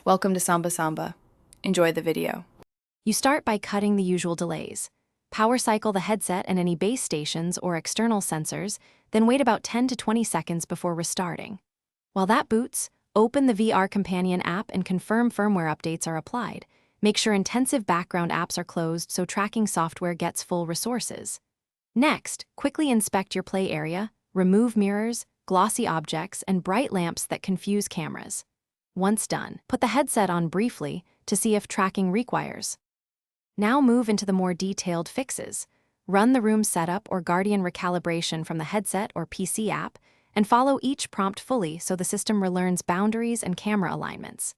Welcome to Samba Samba. Enjoy the video. You start by cutting the usual delays. Power cycle the headset and any base stations or external sensors, then wait about 10 to 20 seconds before restarting. While that boots, open the VR Companion app and confirm firmware updates are applied. Make sure intensive background apps are closed so tracking software gets full resources. Next, quickly inspect your play area, remove mirrors, glossy objects, and bright lamps that confuse cameras. Once done, put the headset on briefly to see if tracking requires. Now move into the more detailed fixes. Run the room setup or Guardian recalibration from the headset or PC app, and follow each prompt fully so the system relearns boundaries and camera alignments.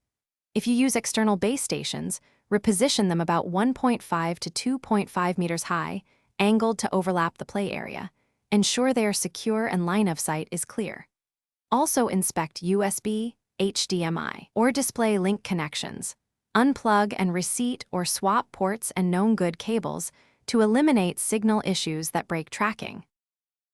If you use external base stations, reposition them about 1.5 to 2.5 meters high, angled to overlap the play area. Ensure they are secure and line of sight is clear. Also inspect USB, HDMI, or display link connections. Unplug and reseat or swap ports and known good cables to eliminate signal issues that break tracking.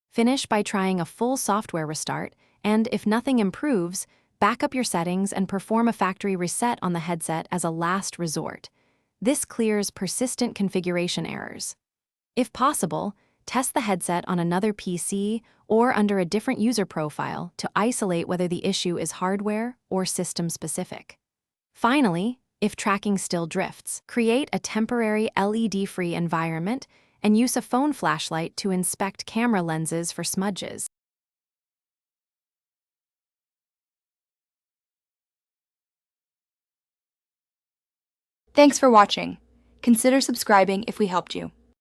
Finish by trying a full software restart, and if nothing improves, back up your settings and perform a factory reset on the headset as a last resort. This clears persistent configuration errors. If possible, test the headset on another PC or under a different user profile to isolate whether the issue is hardware or system-specific. Finally, if tracking still drifts, create a temporary LED-free environment and use a phone flashlight to inspect camera lenses for smudges. Thanks for watching. Consider subscribing if we helped you.